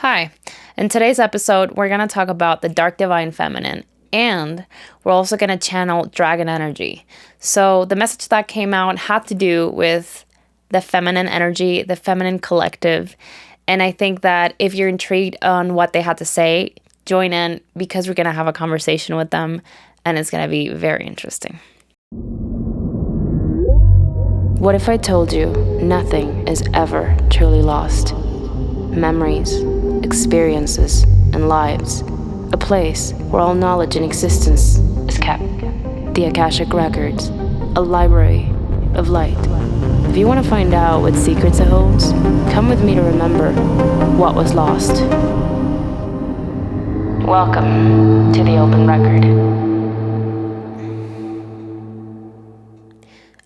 Hi. In today's episode, we're going to talk about the dark divine feminine, and we're also going to channel dragon energy. So the message that came out had to do with the feminine energy, the feminine collective. And I think that if you're intrigued on what they had to say, join in because we're going to have a conversation with them, and it's going to be very interesting. What if I told you nothing is ever truly lost? Memories, experiences, and lives. A place where all knowledge in existence is kept. The Akashic Records. A library of light. If you want to find out what secrets it holds, come with me to remember what was lost. Welcome to the Open Record.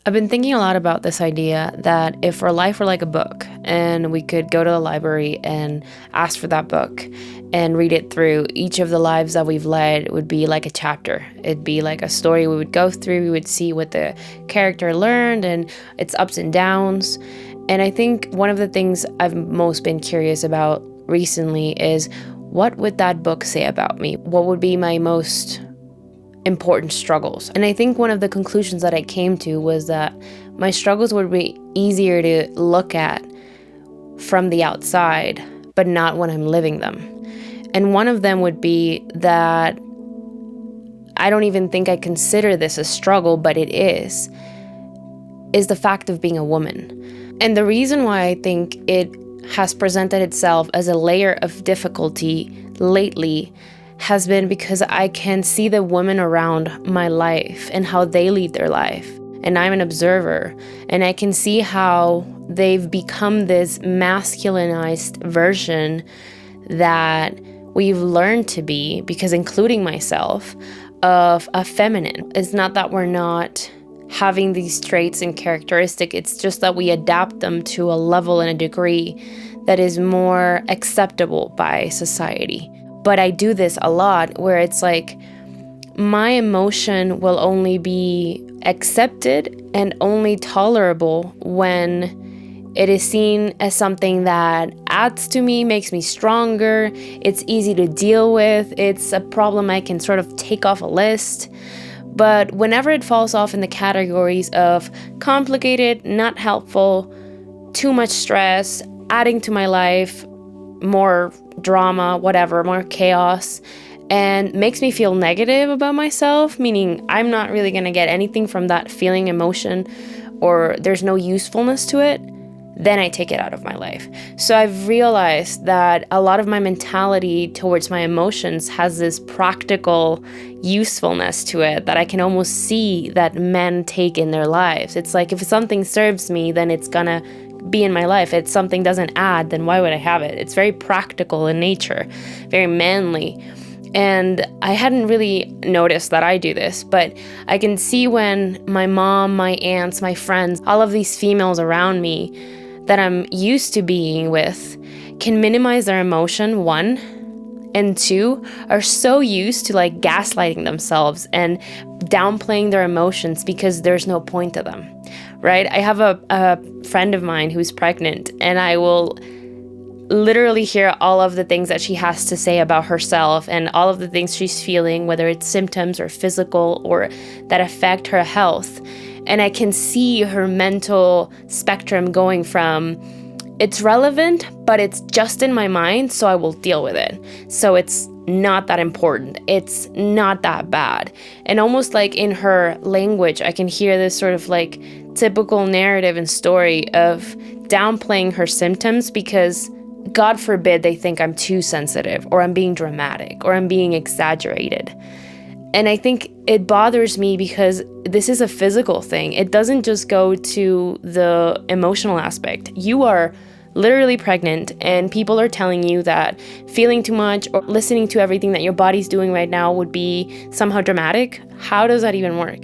I've been thinking a lot about this idea that if our life were like a book and we could go to the library and ask for that book and read it through, each of the lives that we've led would be like a chapter. It'd be like a story we would go through. We would see what the character learned and its ups and downs. And I think one of the things I've most been curious about recently is what would that book say about me? What would be my most important struggles? And I think one of the conclusions that I came to was that my struggles would be easier to look at from the outside, but not when I'm living them. And one of them would be that I don't even think I consider this a struggle, but it is the fact of being a woman. And the reason why I think it has presented itself as a layer of difficulty lately has been because I can see the women around my life and how they lead their life. And I'm an observer, and I can see how they've become this masculinized version that we've learned to be, because including myself, of a feminine. It's not that we're not having these traits and characteristics, it's just that we adapt them to a level and a degree that is more acceptable by society. But I do this a lot where it's like my emotion will only be accepted and only tolerable when it is seen as something that adds to me, makes me stronger, it's easy to deal with, it's a problem I can sort of take off a list. But whenever it falls off in the categories of complicated, not helpful, too much stress, adding to my life, more drama, whatever, more chaos, and makes me feel negative about myself, meaning I'm not really going to get anything from that feeling, emotion, or there's no usefulness to it, then I take it out of my life. So I've realized that a lot of my mentality towards my emotions has this practical usefulness to it that I can almost see that men take in their lives. It's like if something serves me, then it's gonna be in my life. If something doesn't add, then why would I have it? It's very practical in nature, very manly. And I hadn't really noticed that I do this, but I can see when my mom, my aunts, my friends, all of these females around me that I'm used to being with can minimize their emotion, one, and two, are so used to like gaslighting themselves and downplaying their emotions because there's no point to them, right? I have a friend of mine who's pregnant, and I will literally hear all of the things that she has to say about herself and all of the things she's feeling, whether it's symptoms or physical or that affect her health. And I can see her mental spectrum going from, it's relevant, but it's just in my mind, so I will deal with it. So it's not that important. It's not that bad. And almost like in her language, I can hear this sort of like typical narrative and story of downplaying her symptoms because God forbid they think I'm too sensitive or I'm being dramatic or I'm being exaggerated. And I think it bothers me because this is a physical thing. It doesn't just go to the emotional aspect. You are literally pregnant and people are telling you that feeling too much or listening to everything that your body's doing right now would be somehow dramatic. How does that even work?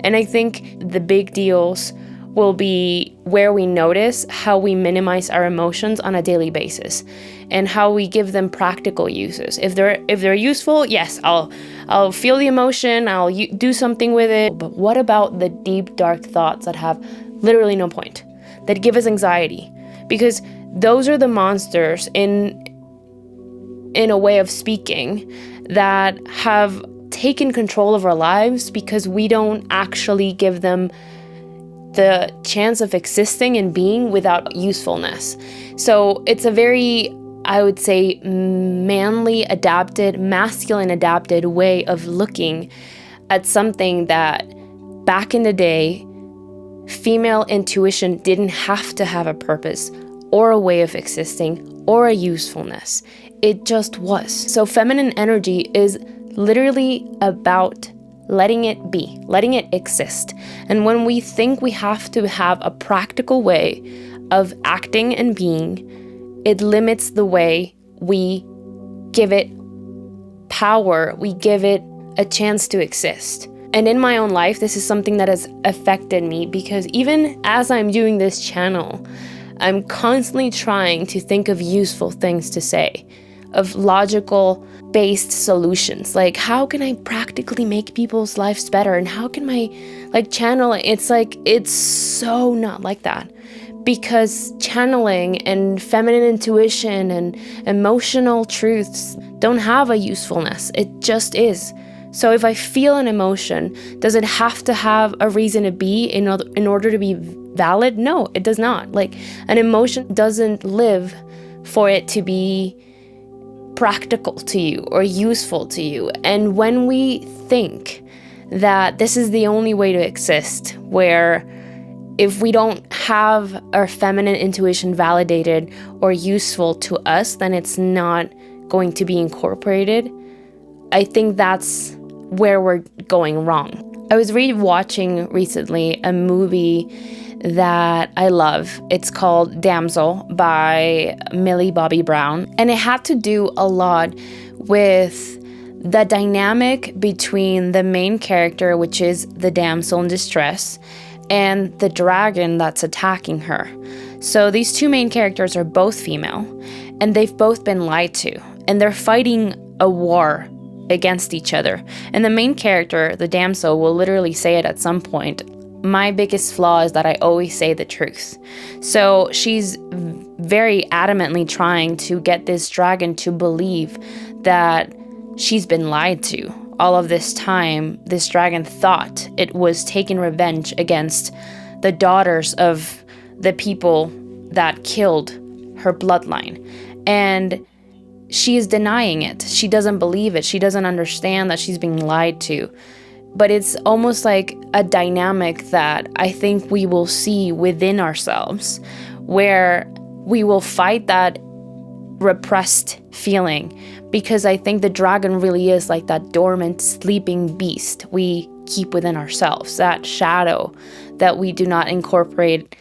And I think the big deals will be where we notice how we minimize our emotions on a daily basis and how we give them practical uses. If they're useful, yes, I'll feel the emotion, I'll do something with it. But what about the deep, dark thoughts that have literally no point, that give us anxiety? Because those are the monsters in in a way of speaking, that have taken control of our lives because we don't actually give them the chance of existing and being without usefulness. So it's a very, I would say, masculine adapted way of looking at something that back in the day, female intuition didn't have to have a purpose or a way of existing or a usefulness. It just was. So feminine energy is literally about letting it be, letting it exist. And when we think we have to have a practical way of acting and being, it limits the way we give it power, we give it a chance to exist. And in my own life, this is something that has affected me, because even as I'm doing this channel, I'm constantly trying to think of useful things to say, of logical based solutions. Like, how can I practically make people's lives better? And how can my channel, it's so not like that. Because channeling and feminine intuition and emotional truths don't have a usefulness. It just is. So if I feel an emotion, does it have to have a reason to be in order to be valid? No, it does not. An emotion doesn't live for it to be practical to you or useful to you. And when we think that this is the only way to exist, where if we don't have our feminine intuition validated or useful to us, then it's not going to be incorporated, I think that's where we're going wrong. I was watching recently a movie that I love. It's called Damsel by Millie Bobby Brown. And it had to do a lot with the dynamic between the main character, which is the damsel in distress, and the dragon that's attacking her. So these two main characters are both female, and they've both been lied to, and they're fighting a war against each other. And the main character, the damsel, will literally say it at some point, "My biggest flaw is that I always say the truth." So she's very adamantly trying to get this dragon to believe that she's been lied to. All of this time, this dragon thought it was taking revenge against the daughters of the people that killed her bloodline. And she is denying it. She doesn't believe it. She doesn't understand that she's being lied to. But it's almost like a dynamic that I think we will see within ourselves, where we will fight that repressed feeling, because I think the dragon really is like that dormant, sleeping beast we keep within ourselves, that shadow that we do not incorporate,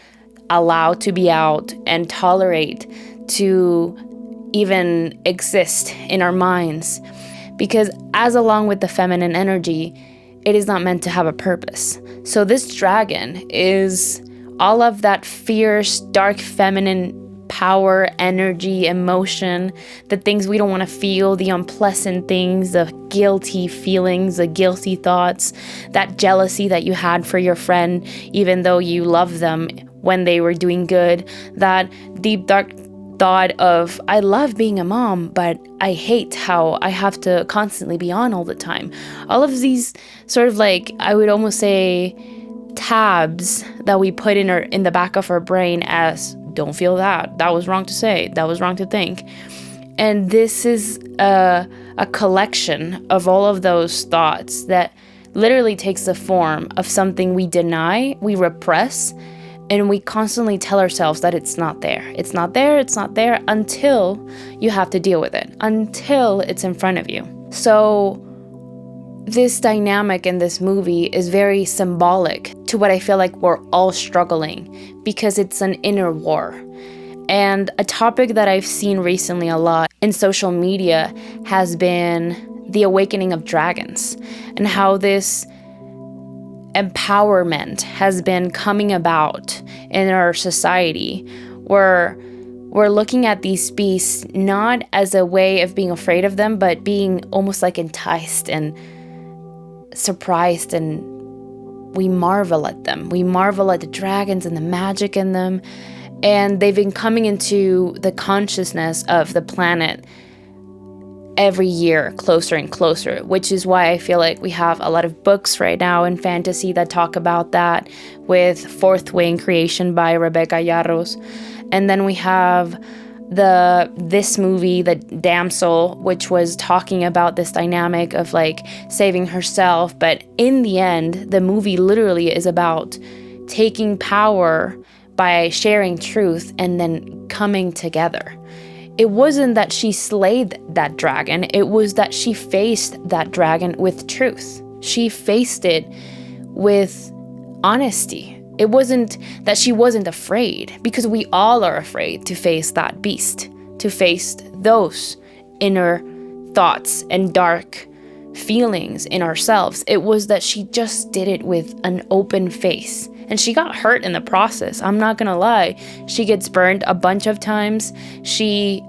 allow to be out, and tolerate to even exist in our minds. Because as along with the feminine energy, it is not meant to have a purpose. So this dragon is all of that fierce, dark feminine power, energy, emotion, the things we don't want to feel, the unpleasant things, the guilty feelings, the guilty thoughts, that jealousy that you had for your friend, even though you love them when they were doing good, that deep, dark thought of, I love being a mom, but I hate how I have to constantly be on all the time. All of these sort of I would almost say tabs that we put in the back of our brain as, don't feel that. That was wrong to say. That was wrong to think. And this is a collection of all of those thoughts that literally takes the form of something we deny, we repress, and we constantly tell ourselves that it's not there. It's not there, it's not there, until you have to deal with it, until it's in front of you. So this dynamic in this movie is very symbolic to what I feel like we're all struggling, because it's an inner war. And a topic that I've seen recently a lot in social media has been the awakening of dragons, and how this empowerment has been coming about in our society, where we're looking at these beasts not as a way of being afraid of them, but being almost like enticed and surprised, and we marvel at them. We marvel at the dragons and the magic in them, and they've been coming into the consciousness of the planet every year closer and closer, which is why I feel like we have a lot of books right now in fantasy that talk about that, with Fourth Wing Creation by Rebecca Yarros. And then we have this movie, the Damsel, which was talking about this dynamic of like saving herself. But in the end, the movie literally is about taking power by sharing truth and then coming together. It wasn't that she slayed that dragon. It was that she faced that dragon with truth. She faced it with honesty. It wasn't that she wasn't afraid, because we all are afraid to face that beast, to face those inner thoughts and dark feelings in ourselves. It was that she just did it with an open face. And she got hurt in the process. I'm not gonna lie. She gets burned a bunch of times. She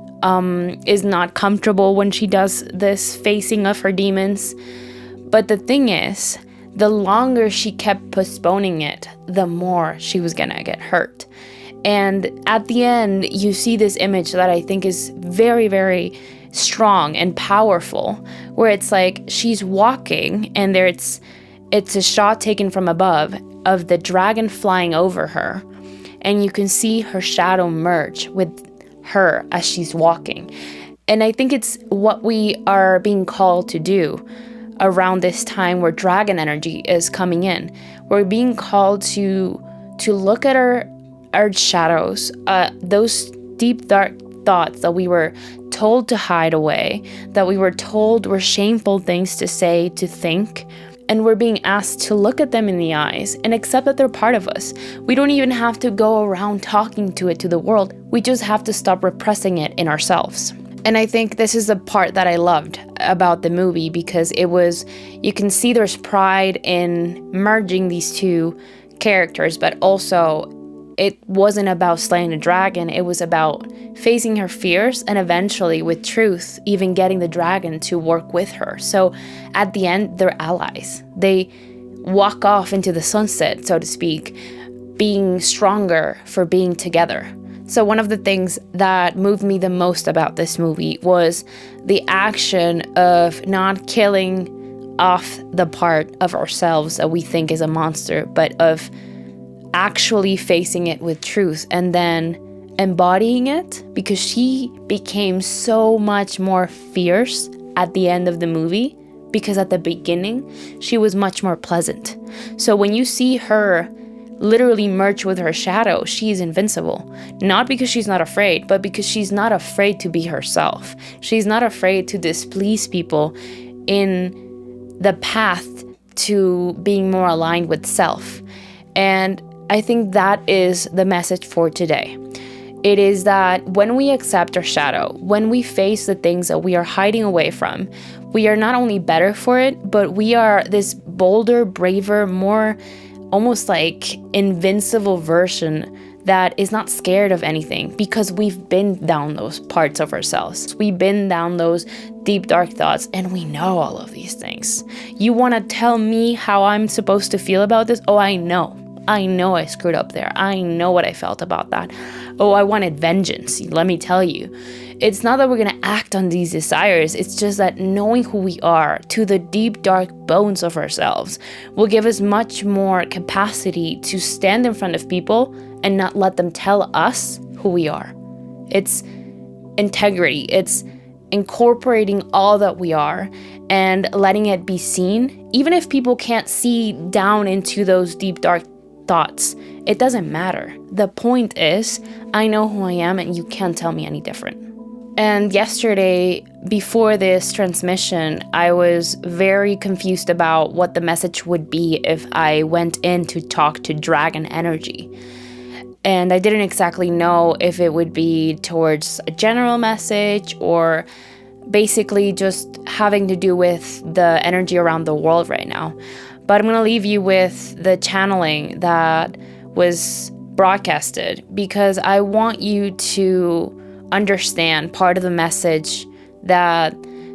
is not comfortable when she does this facing of her demons. But the thing is, the longer she kept postponing it, the more she was gonna get hurt. And at the end, you see this image that I think is very, very strong and powerful, where it's like she's walking and it's a shot taken from above of the dragon flying over her, and you can see her shadow merge with her as she's walking. And I think it's what we are being called to do around this time where dragon energy is coming in. We're being called to look at our shadows, those deep dark thoughts that we were told to hide away, that we were told were shameful things to say, to think. And we're being asked to look at them in the eyes and accept that they're part of us. We don't even have to go around talking to it to the world. We just have to stop repressing it in ourselves. And I think this is the part that I loved about the movie, because you can see there's pride in merging these two characters, but also it wasn't about slaying the dragon. It was about facing her fears and eventually, with truth, even getting the dragon to work with her. So at the end, they're allies. They walk off into the sunset, so to speak, being stronger for being together. So one of the things that moved me the most about this movie was the action of not killing off the part of ourselves that we think is a monster, but of actually facing it with truth and then embodying it, because she became so much more fierce at the end of the movie, because at the beginning she was much more pleasant. So when you see her literally merge with her shadow, she's invincible, not because she's not afraid, but because she's not afraid to be herself. She's not afraid to displease people in the path to being more aligned with self. And I think that is the message for today. It is that when we accept our shadow, when we face the things that we are hiding away from, we are not only better for it, but we are this bolder, braver, more almost like invincible version that is not scared of anything, because we've been down those parts of ourselves. We've been down those deep, dark thoughts, and we know all of these things. You want to tell me how I'm supposed to feel about this? Oh, I know I screwed up there. I know what I felt about that. Oh, I wanted vengeance. Let me tell you. It's not that we're going to act on these desires. It's just that knowing who we are to the deep, dark bones of ourselves will give us much more capacity to stand in front of people and not let them tell us who we are. It's integrity. It's incorporating all that we are and letting it be seen. Even if people can't see down into those deep, dark thoughts, it doesn't matter. The point is, I know who I am and you can't tell me any different. And yesterday, before this transmission, I was very confused about what the message would be if I went in to talk to dragon energy. And I didn't exactly know if it would be towards a general message or basically just having to do with the energy around the world right now. But I'm going to leave you with the channeling that was broadcasted, because I want you to understand part of the message that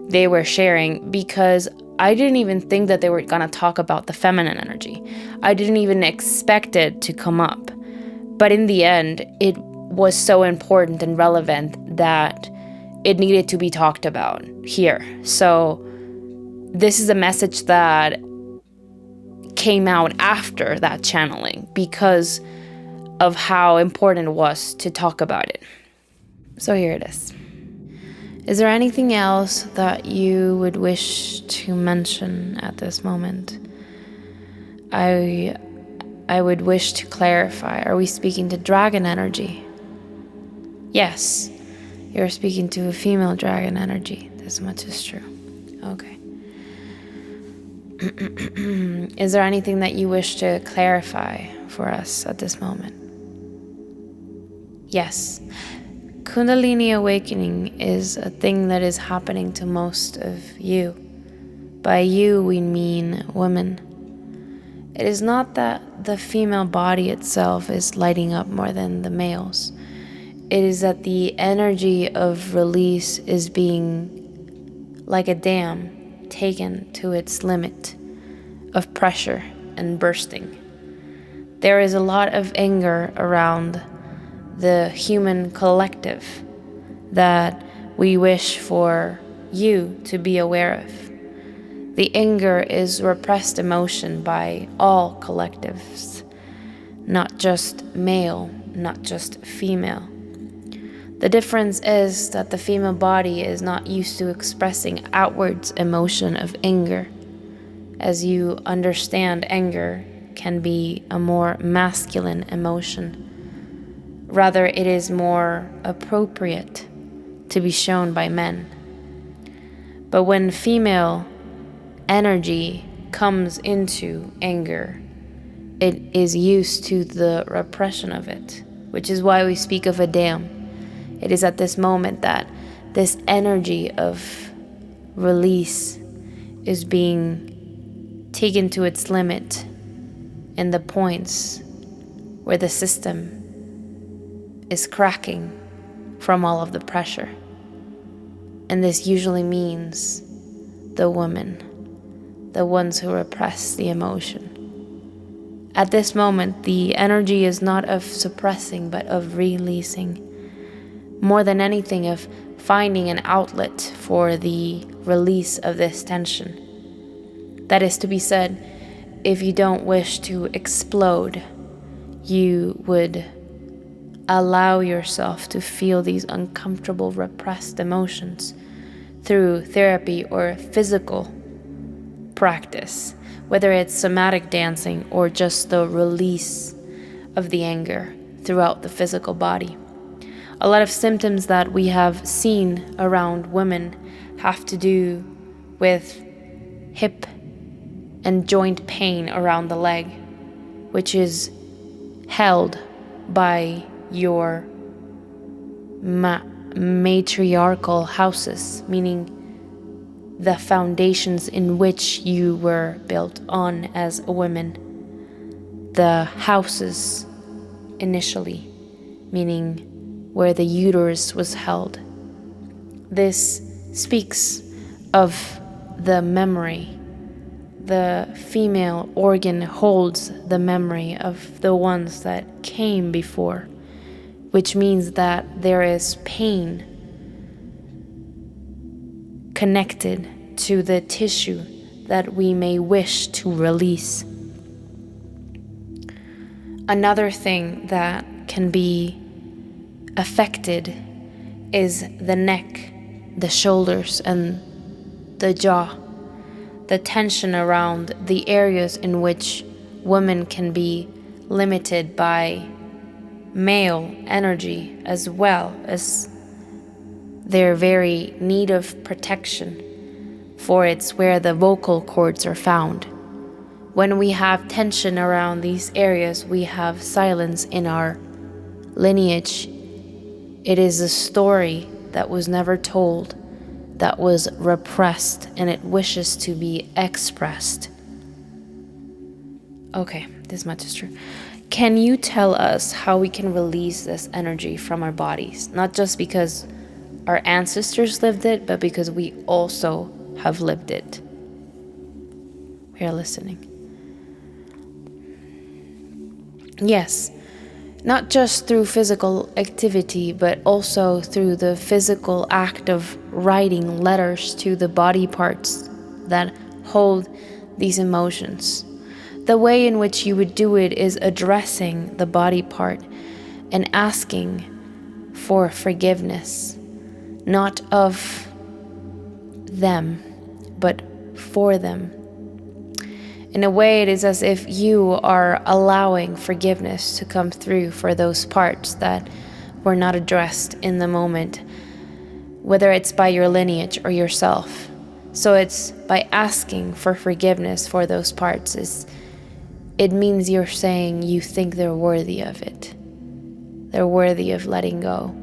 they were sharing, because I didn't even think that they were going to talk about the feminine energy. I didn't even expect it to come up. But in the end, it was so important and relevant that it needed to be talked about here. So this is a message that came out after that channeling because of how important it was to talk about it. So here it is. Is there anything else that you would wish to mention at this moment? I would wish to clarify. Are we speaking to dragon energy? Yes, you're speaking to a female dragon energy. This much is true. Okay. Is there anything that you wish to clarify for us at this moment? Yes. Kundalini awakening is a thing that is happening to most of you. By you, we mean women. It is not that the female body itself is lighting up more than the males. It is that the energy of release is being, like a dam, taken to its limit of pressure and bursting. There is a lot of anger around the human collective that we wish for you to be aware of. The anger is repressed emotion by all collectives, not just male, not just female. The difference is that the female body is not used to expressing outwards emotion of anger. As you understand, anger can be a more masculine emotion. Rather, it is more appropriate to be shown by men. But when female energy comes into anger, it is used to the repression of it, which is why we speak of a dam. It is at this moment that this energy of release is being taken to its limit in the points where the system is cracking from all of the pressure. And this usually means the women, the ones who repress the emotion. At this moment, the energy is not of suppressing, but of releasing. More than anything, of finding an outlet for the release of this tension. That is to be said, if you don't wish to explode, you would allow yourself to feel these uncomfortable, repressed emotions through therapy or physical practice, whether it's somatic dancing or just the release of the anger throughout the physical body. A lot of symptoms that we have seen around women have to do with hip and joint pain around the leg, which is held by your matriarchal houses, meaning the foundations in which you were built on as a woman. The houses initially, meaning where the uterus was held. This speaks of the memory. The female organ holds the memory of the ones that came before, which means that there is pain connected to the tissue that we may wish to release. Another thing that can be affected is the neck, the shoulders, and the jaw. The tension around the areas in which women can be limited by male energy, as well as their very need of protection, for it's where the vocal cords are found. When we have tension around these areas, we have silence in our lineage. It is a story that was never told, that was repressed, and it wishes to be expressed. Okay, this much is true. Can you tell us how we can release this energy from our bodies? Not just because our ancestors lived it, but because we also have lived it. We are listening. Yes. not just through physical activity, but also through the physical act of writing letters to the body parts that hold these emotions. The way in which you would do it is addressing the body part and asking for forgiveness, not of them, but for them. In a way, it is as if you are allowing forgiveness to come through for those parts that were not addressed in the moment, whether it's by your lineage or yourself. So it's by asking for forgiveness for those parts. It means you're saying you think they're worthy of it. They're worthy of letting go.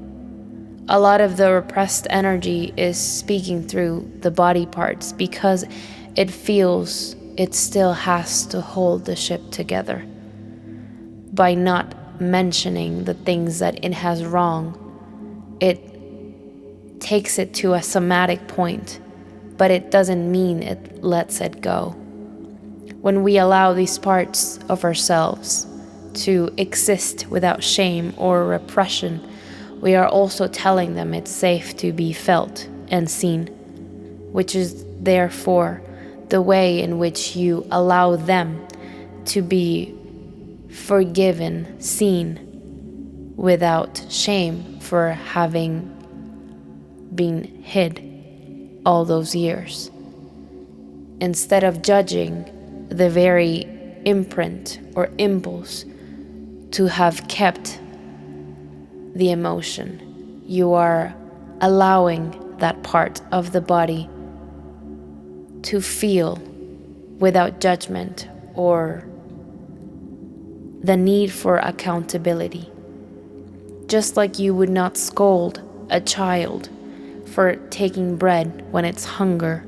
A lot of the repressed energy is speaking through the body parts because it feels it still has to hold the ship together. By not mentioning the things that it has wrong, it takes it to a somatic point, but it doesn't mean it lets it go. When we allow these parts of ourselves to exist without shame or repression, we are also telling them it's safe to be felt and seen, which is therefore the way in which you allow them to be forgiven, seen, without shame for having been hid all those years. Instead of judging the very imprint or impulse to have kept the emotion, you are allowing that part of the body to feel without judgment or the need for accountability. Just like you would not scold a child for taking bread when it's hungry,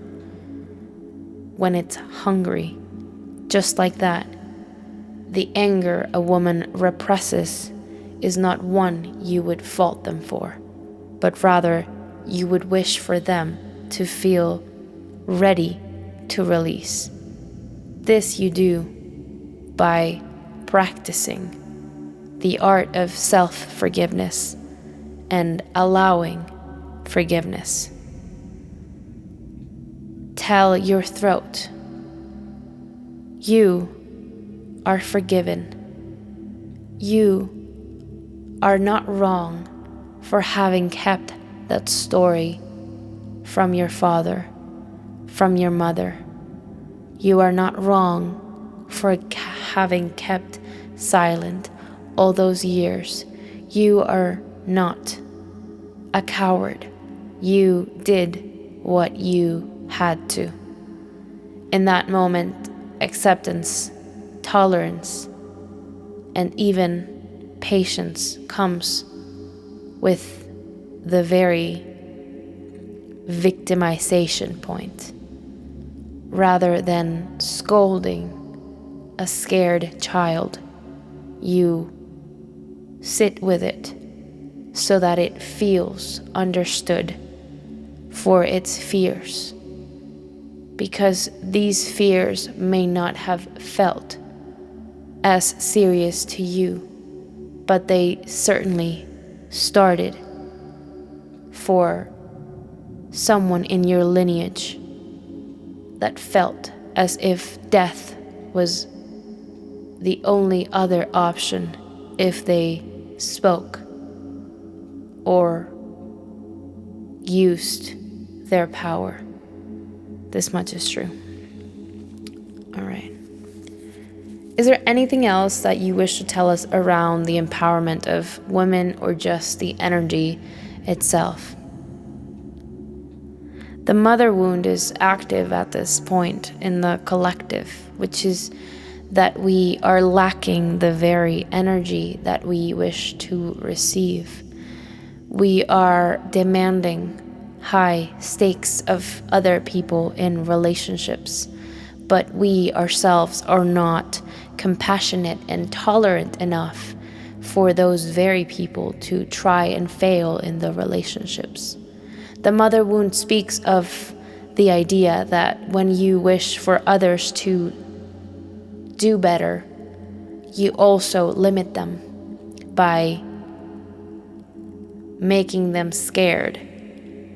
just like that, the anger a woman represses is not one you would fault them for, but rather you would wish for them to feel ready to release. This you do by practicing the art of self-forgiveness and allowing forgiveness. Tell your throat, you are forgiven. You are not wrong for having kept that story from your father, from your mother. You are not wrong for having kept silent all those years. You are not a coward. You did what you had to. In that moment, acceptance, tolerance, and even patience comes with the very victimization point. Rather than scolding a scared child, you sit with it so that it feels understood for its fears. Because these fears may not have felt as serious to you, but they certainly started for someone in your lineage that felt as if death was the only other option if they spoke or used their power. This much is true. All right. Is there anything else that you wish to tell us around the empowerment of women or just the energy itself? The mother wound is active at this point in the collective, which is that we are lacking the very energy that we wish to receive. We are demanding high stakes of other people in relationships, but we ourselves are not compassionate and tolerant enough for those very people to try and fail in the relationships. The mother wound speaks of the idea that when you wish for others to do better, you also limit them, by making them scared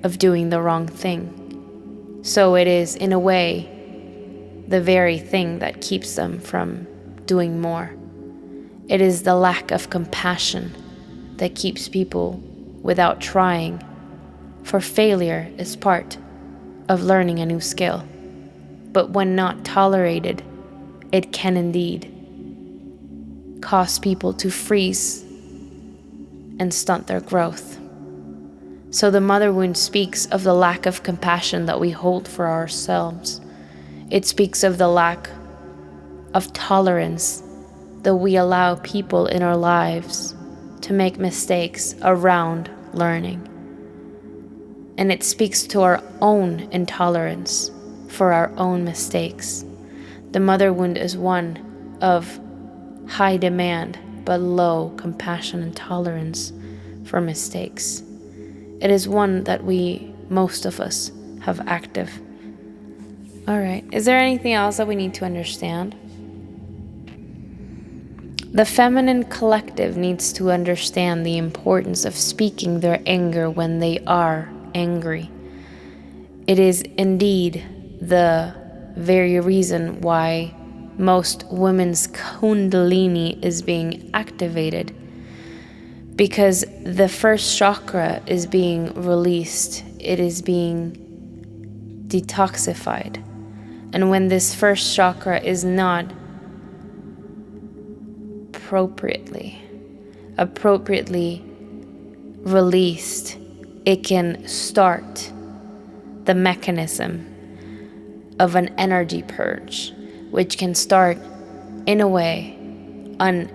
of doing the wrong thing. So it is, in a way, the very thing that keeps them from doing more. It is the lack of compassion that keeps people without trying, for failure is part of learning a new skill. But when not tolerated, it can indeed cause people to freeze and stunt their growth. So the mother wound speaks of the lack of compassion that we hold for ourselves. It speaks of the lack of tolerance that we allow people in our lives to make mistakes around learning. And it speaks to our own intolerance for our own mistakes. The mother wound is one of high demand but low compassion and tolerance for mistakes. It is one that most of us, have active. All right, is there anything else that we need to understand? The feminine collective needs to understand the importance of speaking their anger when they are angry. It is indeed the very reason why most women's kundalini is being activated, because the first chakra is being released. It is being detoxified. And when this first chakra is not appropriately released, it can start the mechanism of an energy purge, which can start, in a way, an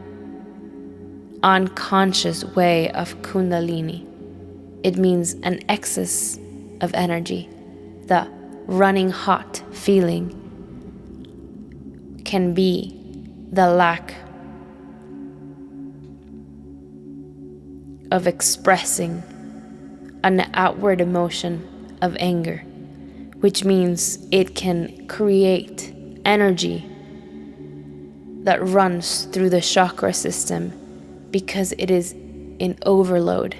unconscious way of kundalini. It means an excess of energy. The running hot feeling can be the lack of expressing an outward emotion of anger, which means it can create energy that runs through the chakra system because it is in overload.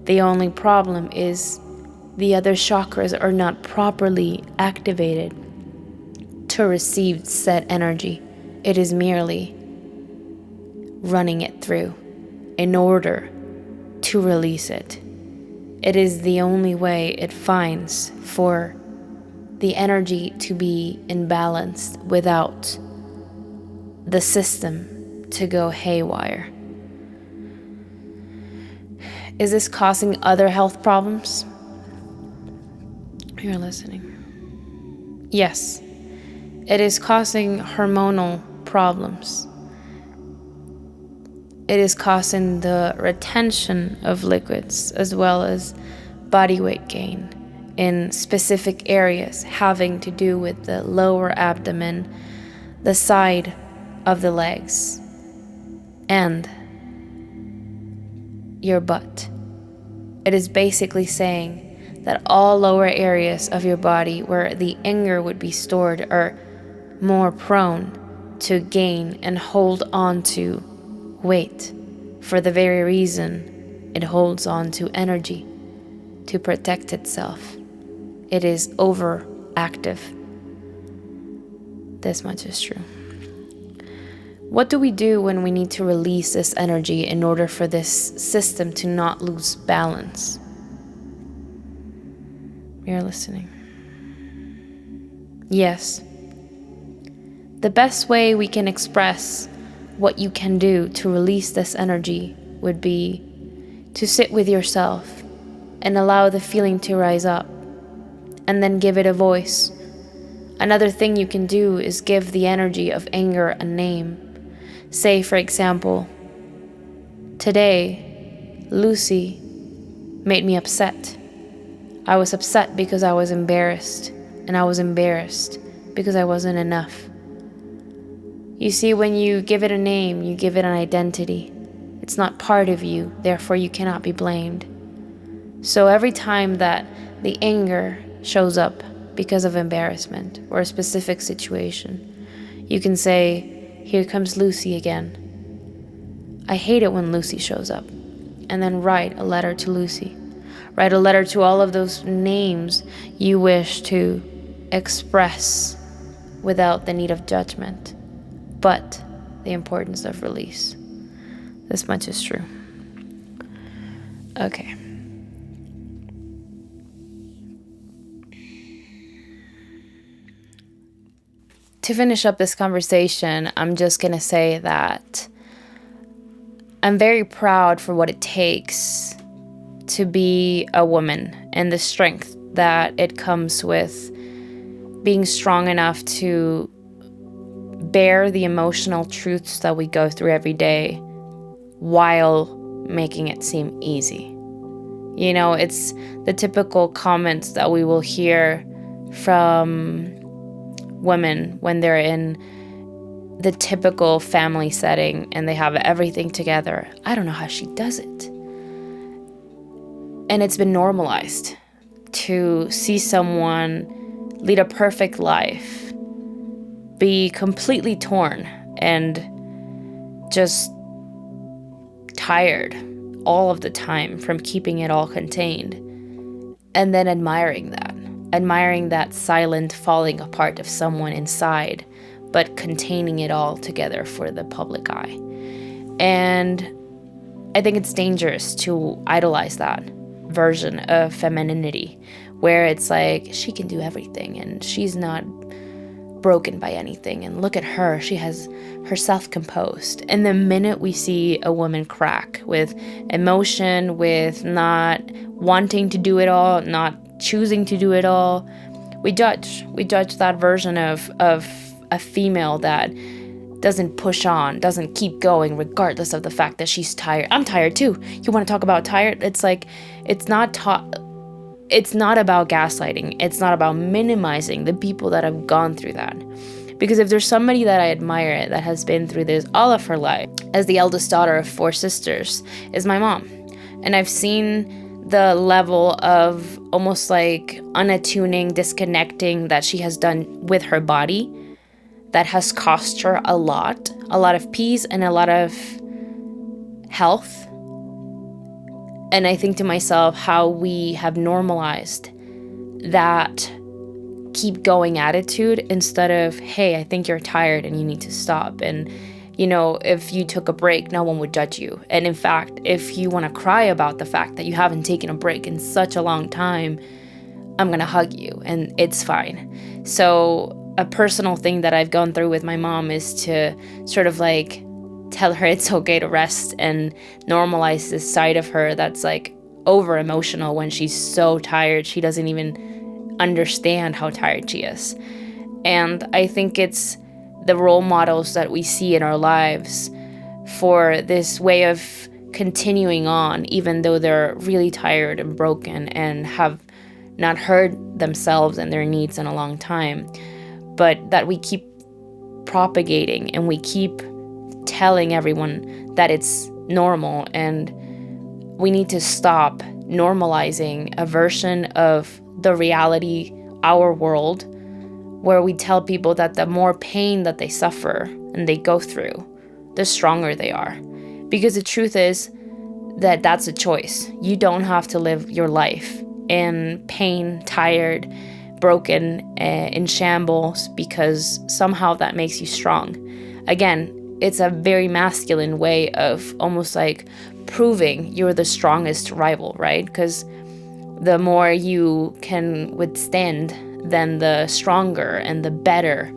The only problem is the other chakras are not properly activated to receive said energy. It is merely running it through in order to release it. It is the only way it finds for the energy to be imbalanced without the system to go haywire. Is this causing other health problems? You're listening. Yes, it is causing hormonal problems. It is causing the retention of liquids as well as body weight gain in specific areas having to do with the lower abdomen, the side of the legs, and your butt. It is basically saying that all lower areas of your body where the anger would be stored are more prone to gain and hold on to weight for the very reason it holds on to energy to protect itself. It is overactive. This much is true. What do we do when we need to release this energy in order for this system to not lose balance? You're listening. Yes. The best way we can express what you can do to release this energy would be to sit with yourself and allow the feeling to rise up and then give it a voice. Another thing you can do is give the energy of anger a name. Say, for example, today, Lucy made me upset. I was upset because I was embarrassed, and I was embarrassed because I wasn't enough. You see, when you give it a name, you give it an identity. It's not part of you, therefore you cannot be blamed. So every time that the anger shows up because of embarrassment or a specific situation, you can say, "Here comes Lucy again. I hate it when Lucy shows up. And then write a letter to Lucy. Write a letter to all of those names you wish to express without the need of judgment, but the importance of release. This much is true. Okay. To finish up this conversation, I'm just going to say that I'm very proud for what it takes to be a woman and the strength that it comes with being strong enough to bear the emotional truths that we go through every day while making it seem easy. You know, it's the typical comments that we will hear from women when they're in the typical family setting and they have everything together. I don't know how she does it. And it's been normalized to see someone lead a perfect life, be completely torn and just tired all of the time from keeping it all contained, and then admiring that silent falling apart of someone inside, but containing it all together for the public eye. And I think it's dangerous to idolize that version of femininity, where it's like, she can do everything and she's not broken by anything, and look at her, she has herself composed. And the minute we see a woman crack with emotion, with not wanting to do it all, not choosing to do it all, we judge that version of a female that doesn't push on, doesn't keep going regardless of the fact that she's tired. I'm tired too. You want to talk about tired? It's like, it's not about gaslighting. It's not about minimizing the people that have gone through that. Because if there's somebody that I admire that has been through this all of her life, as the eldest daughter of 4 sisters, is my mom. And I've seen the level of almost like unattuning, disconnecting that she has done with her body that has cost her a lot of peace and a lot of health. And I think to myself how we have normalized that keep going attitude instead of, hey, I think you're tired and you need to stop. And, you know, if you took a break, no one would judge you. And in fact, if you want to cry about the fact that you haven't taken a break in such a long time, I'm going to hug you and it's fine. So a personal thing that I've gone through with my mom is to sort of like tell her it's okay to rest and normalize this side of her that's like over emotional when she's so tired. She doesn't even understand how tired she is. And I think it's the role models that we see in our lives for this way of continuing on, even though they're really tired and broken and have not heard themselves and their needs in a long time, but that we keep propagating and we keep telling everyone that it's normal. And we need to stop normalizing a version of the reality, our world, where we tell people that the more pain that they suffer and they go through, the stronger they are. Because the truth is that that's a choice. You don't have to live your life in pain, tired, broken, in shambles, because somehow that makes you strong. Again, it's a very masculine way of almost like proving you're the strongest rival, right? Because the more you can withstand, then the stronger and the better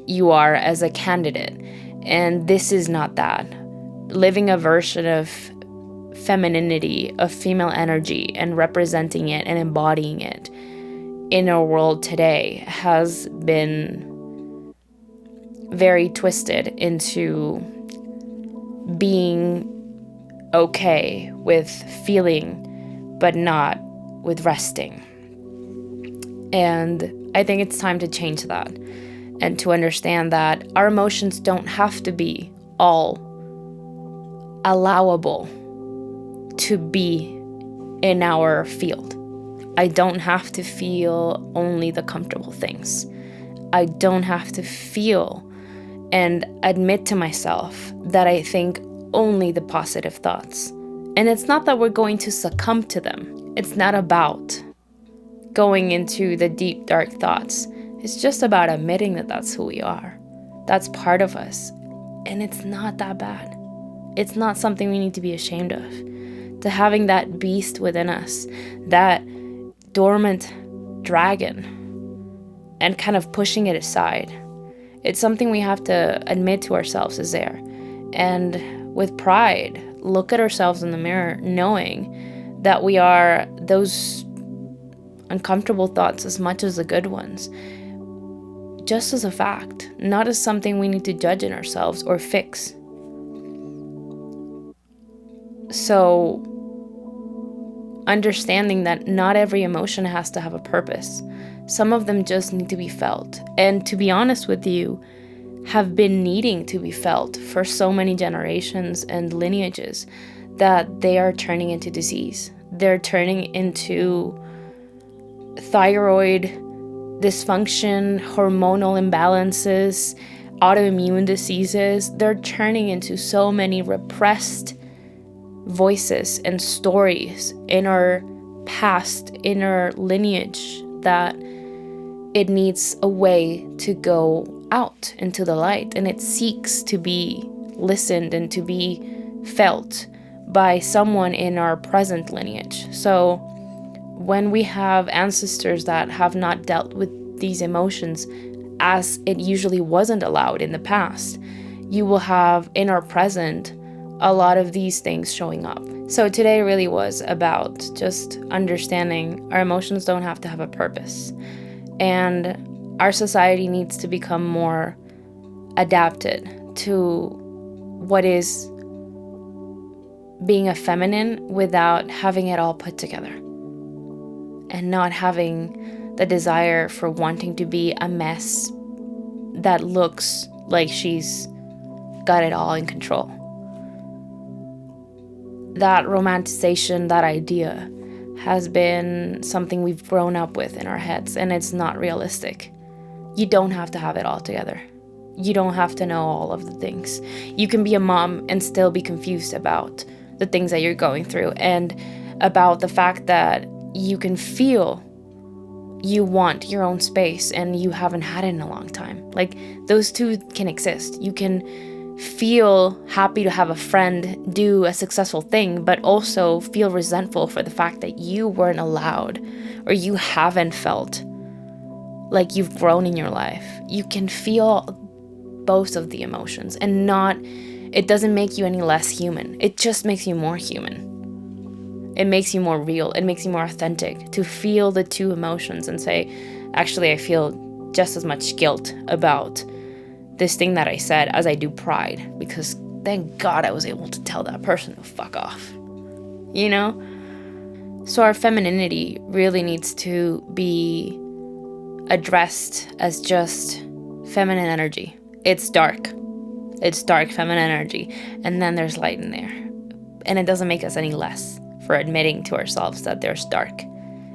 you are as a candidate. And this is not that. Living a version of femininity, of female energy, and representing it and embodying it in our world today has been very twisted into being okay with feeling, but not with resting. And I think it's time to change that and to understand that our emotions don't have to be all allowable to be in our field. I don't have to feel only the comfortable things. I don't have to feel and admit to myself that I think only the positive thoughts. And it's not that we're going to succumb to them. It's not about going into the deep, dark thoughts. It's just about admitting that that's who we are. That's part of us. And it's not that bad. It's not something we need to be ashamed of. To having that beast within us, that dormant dragon, and kind of pushing it aside. It's something we have to admit to ourselves is there. And with pride, look at ourselves in the mirror, knowing that we are those uncomfortable thoughts as much as the good ones. Just as a fact, not as something we need to judge in ourselves or fix. So, understanding that not every emotion has to have a purpose. Some of them just need to be felt. And to be honest with you, have been needing to be felt for so many generations and lineages that they are turning into disease. They're turning into thyroid dysfunction, hormonal imbalances, autoimmune diseases. They're turning into so many repressed voices and stories in our past, in our lineage, that it needs a way to go out into the light, and it seeks to be listened and to be felt by someone in our present lineage. So when we have ancestors that have not dealt with these emotions, as it usually wasn't allowed in the past, you will have in our present a lot of these things showing up. So today really was about just understanding our emotions don't have to have a purpose. And our society needs to become more adapted to what is being a feminine without having it all put together. And not having the desire for wanting to be a mess that looks like she's got it all in control. That romanticization, that idea, has been something we've grown up with in our heads, and it's not realistic. You don't have to have it all together. You don't have to know all of the things. You can be a mom and still be confused about the things that you're going through, and about the fact that you can feel you want your own space and you haven't had it in a long time. Like, those two can exist. You can feel happy to have a friend do a successful thing, but also feel resentful for the fact that you weren't allowed, or you haven't felt like you've grown in your life. You can feel both of the emotions, and it doesn't make you any less human. It just makes you more human. It makes you more real. It makes you more authentic to feel the two emotions and say, actually, I feel just as much guilt about this thing that I said as I do pride, because thank God I was able to tell that person to fuck off, you know? So our femininity really needs to be addressed as just feminine energy. It's dark feminine energy, and then there's light in there. And it doesn't make us any less for admitting to ourselves that there's dark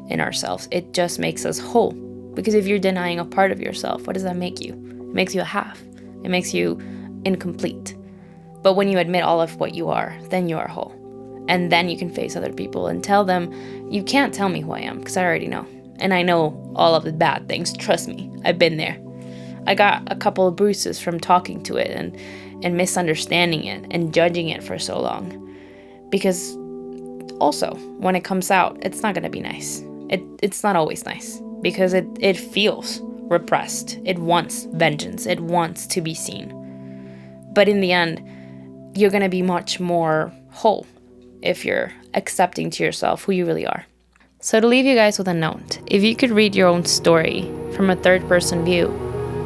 in ourselves. It just makes us whole, because if you're denying a part of yourself, what does that make you? It makes you a half. It makes you incomplete. But when you admit all of what you are, then you are whole. And then you can face other people and tell them, you can't tell me who I am, because I already know. And I know all of the bad things. Trust me, I've been there. I got a couple of bruises from talking to it and misunderstanding it and judging it for so long. Because also, when it comes out, it's not going to be nice. It's not always nice, because it feels repressed. It wants vengeance. It wants to be seen. But in the end, you're going to be much more whole if you're accepting to yourself who you really are. So to leave you guys with a note, if you could read your own story from a third-person view,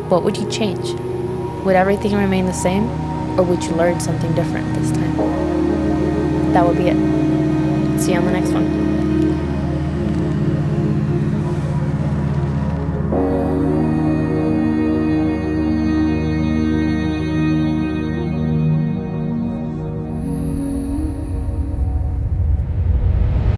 what would you change? Would everything remain the same, or would you learn something different this time? That would be it. See you on the next one.